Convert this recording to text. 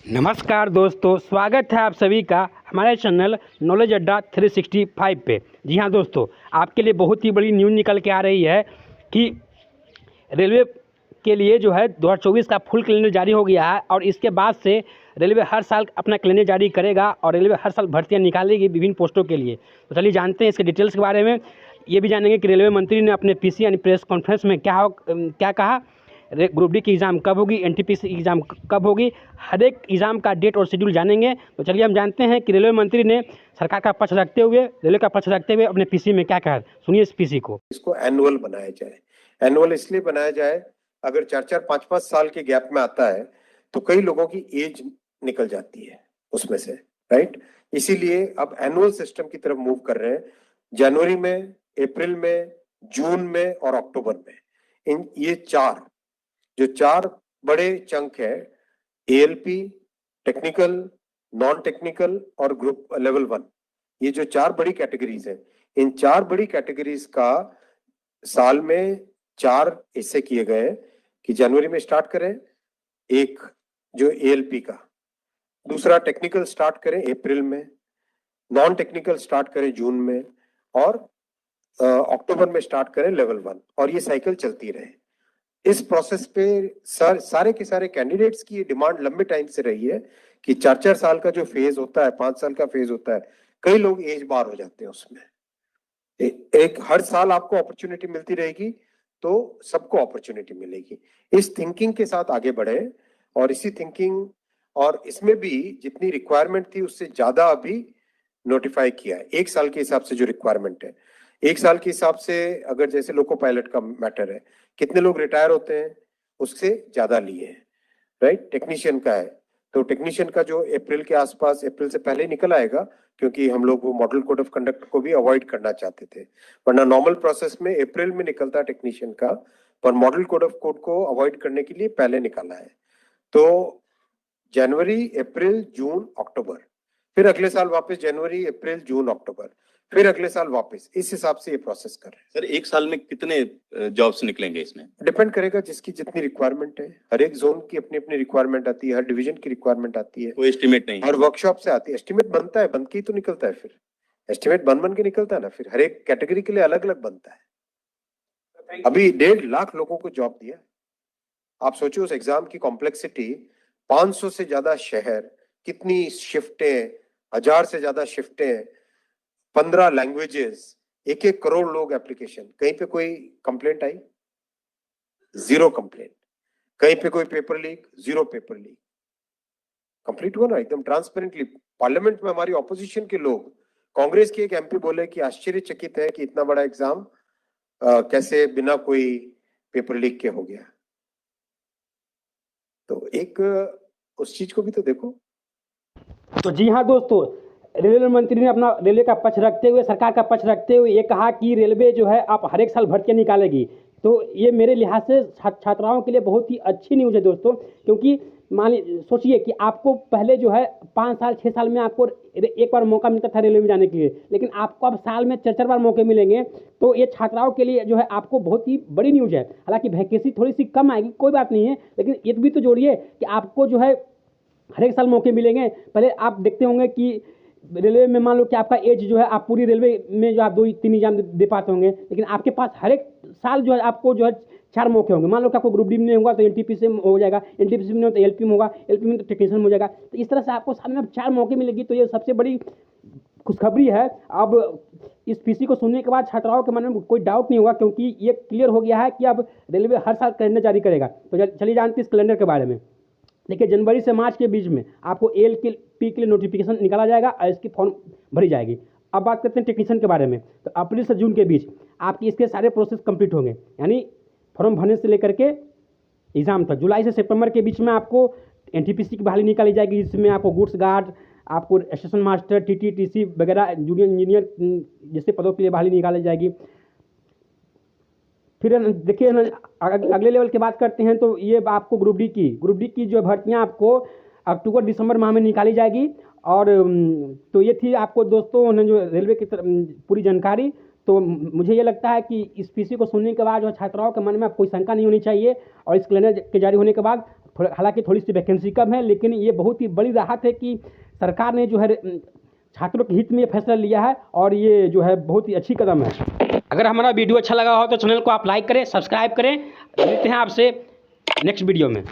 नमस्कार दोस्तों, स्वागत है आप सभी का हमारे चैनल नॉलेज अड्डा 365 पे। जी हाँ दोस्तों, आपके लिए बहुत ही बड़ी न्यूज़ निकल के आ रही है कि रेलवे के लिए जो है 2024 का फुल कैलेंडर जारी हो गया है और इसके बाद से रेलवे हर साल अपना कैलेंडर जारी करेगा और रेलवे हर साल भर्तियां निकालेगी विभिन्न पोस्टों के लिए। तो चलिए जानते हैं इसके डिटेल्स के बारे में। ये भी जानेंगे कि रेलवे मंत्री ने अपने पीसी यानी प्रेस कॉन्फ्रेंस में क्या कहा, ग्रुप डी की एग्ज़ाम कब होगी, एनटीपीसी की एग्ज़ाम कब होगी, हर एक एग्ज़ाम का डेट और शेड्यूल जानेंगे। तो चलिए हम जानते हैं कि रेलवे मंत्री ने सरकार का पक्ष रखते हुए, रेलवे का पक्ष रखते हुए अपने पीसी में क्या कहा। सुनिए इस पीसी को। इसको एनुअल बनाया जाए। एनुअल इसलिए बनाया जाए, अगर 4-4, 5-5 साल के गैप में आता है तो कई लोगों की एज निकल जाती है उसमें से, राइट। इसीलिए अब एनुअल सिस्टम की तरफ मूव कर रहे हैं। जनवरी में, अप्रैल में, जून में और अक्टूबर में, इन ये चार बड़े चंक है, एएलपी, टेक्निकल, नॉन टेक्निकल और ग्रुप लेवल 1, ये जो 4 बड़ी कैटेगरीज है, इन 4 बड़ी कैटेगरीज का साल में 4 हिस्से किए गए कि जनवरी में स्टार्ट करें एक जो एएलपी का, दूसरा टेक्निकल स्टार्ट करें अप्रैल में, नॉन टेक्निकल स्टार्ट करें जून में और अक्टूबर में स्टार्ट करें लेवल 1, और ये साइकिल चलती रहे। इस प्रोसेस पे सारे के सारे कैंडिडेट्स की डिमांड लंबे टाइम से रही है कि 4-4 साल का जो फेज होता है, 5 साल का फेज होता है, कई लोग एज बार हो जाते हैं उसमें। एक हर साल आपको अपॉर्चुनिटी मिलती रहेगी तो सबको अपॉर्चुनिटी मिलेगी। इस थिंकिंग के साथ आगे बढ़े और इसी थिंकिंग और इसमें भी जितनी रिक्वायरमेंट थी उससे ज्यादा अभी नोटिफाई किया है। 1 साल के हिसाब से जो रिक्वायरमेंट है, 1 साल के हिसाब से अगर जैसे लोको पायलट का मैटर है, कितने लोग रिटायर होते हैं उससे ज्यादा लिए हैं, राइट। टेक्नीशियन का है तो टेक्नीशियन का जो अप्रैल के आसपास, अप्रैल से पहले निकल आएगा, क्योंकि हम लोग वो मॉडल कोड ऑफ कंडक्ट को भी अवॉइड करना चाहते थे, वरना नॉर्मल प्रोसेस में अप्रैल में निकलता टेक्नीशियन का, पर मॉडल कोड ऑफ कोड को अवॉइड करने के लिए पहले निकाला है। तो जनवरी, अप्रैल, जून, अक्टूबर, फिर अगले साल वापस जनवरी, अप्रैल, जून, अक्टूबर, फिर अगले साल वापस, इस हिसाब से ये प्रोसेस कर रहे हैं। सर 1 साल में कितने जॉब्स निकलेंगे इसमें? डिपेंड करेगा जिसकी जितनी रिक्वायरमेंट है। हर एक जोन की अपनी अपनी रिक्वायरमेंट आती है, हर डिवीजन की रिक्वायरमेंट आती है, कोई एस्टिमेट नहीं, हर वर्कशॉप से आती है। एस्टिमेट बनता है, बन के ही तो निकलता है, फिर एस्टिमेट बन के निकलता है ना, फिर हर एक कैटेगरी के लिए अलग अलग बनता है। अभी 1.5 लाख लोगों को जॉब दिया। आप सोचो उस एग्जाम की कॉम्प्लेक्सिटी, 500 से ज्यादा शहर, कितनी शिफ्टें, 1000 से ज्यादा शिफ्टें, 15 लैंग्वेजेस, 1-1 करोड़ लोग एप्लीकेशन। कहीं पे कोई कंप्लेंट आई? 0 कंप्लेंट। कहीं पे कोई paper leak? 0 paper leak. Complete हुआ ना एकदम ट्रांसपेरेंटली। पार्लियामेंट में हमारी ऑपोजिशन के लोग, कांग्रेस के एक एमपी बोले कि आश्चर्यचकित है कि इतना बड़ा एग्जाम कैसे बिना कोई पेपर लीक के हो गया। तो एक उस चीज को भी तो देखो। तो जी हाँ दोस्तों, रेलवे मंत्री ने अपना रेलवे का पक्ष रखते हुए, सरकार का पक्ष रखते हुए ये कहा कि रेलवे जो है आप हर एक साल भर्तियाँ निकालेगी। तो ये मेरे लिहाज से छात्राओं के लिए बहुत ही अच्छी न्यूज़ है दोस्तों, क्योंकि मान सोचिए कि आपको पहले जो है 5 साल 6 साल में आपको एक बार मौका मिलता था रेलवे में जाने के लिए, लेकिन आपको अब साल में 4-4 बार मौके मिलेंगे। तो ये छात्राओं के लिए जो है आपको बहुत ही बड़ी न्यूज़ है। हालांकि वैकेंसी थोड़ी सी कम आएगी, कोई बात नहीं है, लेकिन ये भी तो जोड़िए कि आपको जो है हर एक साल मौके मिलेंगे। पहले आप देखते होंगे कि रेलवे में मान लो कि आपका एज जो है, आप पूरी रेलवे में जो आप 2-3 एग्जाम दे पाते होंगे, लेकिन आपके पास हर एक साल जो है आपको जो है 4 मौके होंगे। मान लो कि आपको ग्रुप डी में होगा तो एनटीपीसी में हो जाएगा, एनटीपीसी में हो तो एलपी में होगा, एलपी में तो टेक्नीशियन में हो जाएगा। तो इस तरह से आपको साल में 4 मौके मिलेगी। तो ये सबसे बड़ी खुशखबरी है। अब इस पीसी को सुनने के बाद छात्राओं के मन में कोई डाउट नहीं होगा, क्योंकि ये क्लियर हो गया है कि अब रेलवे हर साल कैलेंडर जारी करेगा। तो चलिए जानते हैं इस कैलेंडर के बारे में। देखिए, जनवरी से मार्च के बीच में आपको एएलपी के लिए नोटिफिकेशन निकाला जाएगा और इसकी फॉर्म भरी जाएगी। अब बात करते हैं टेक्नीशियन के बारे में। तो अप्रैल से जून के बीच आपकी इसके सारे प्रोसेस कंप्लीट होंगे, यानी फॉर्म भरने से लेकर के एग्ज़ाम तक। जुलाई से सितंबर के बीच में आपको एनटीपीसी की बहाली निकाली जाएगी, जिसमें आपको गुड्स गार्ड, आपको स्टेशन मास्टर, टीटी, टीसी वगैरह जूनियर इंजीनियर जैसे पदों के लिए बहाली निकाली जाएगी। फिर देखिए अगले लेवल की बात करते हैं तो ये आपको ग्रुप डी की जो भर्तियां आपको अक्टूबर दिसंबर माह में निकाली जाएगी। और तो ये थी आपको दोस्तों जो रेलवे की पूरी जानकारी। तो मुझे ये लगता है कि इस पीसी को सुनने के बाद जो छात्राओं के मन में कोई शंका नहीं होनी चाहिए, और इस कैलेंडर के जारी होने के बाद हालांकि थोड़ी सी वैकेंसी कम है, लेकिन ये बहुत ही बड़ी राहत है कि सरकार ने जो है छात्रों के हित में ये फैसला लिया है और ये जो है बहुत ही अच्छी कदम है। अगर हमारा वीडियो अच्छा लगा हो तो चैनल को आप लाइक करें, सब्सक्राइब करें। मिलते हैं आपसे नेक्स्ट वीडियो में।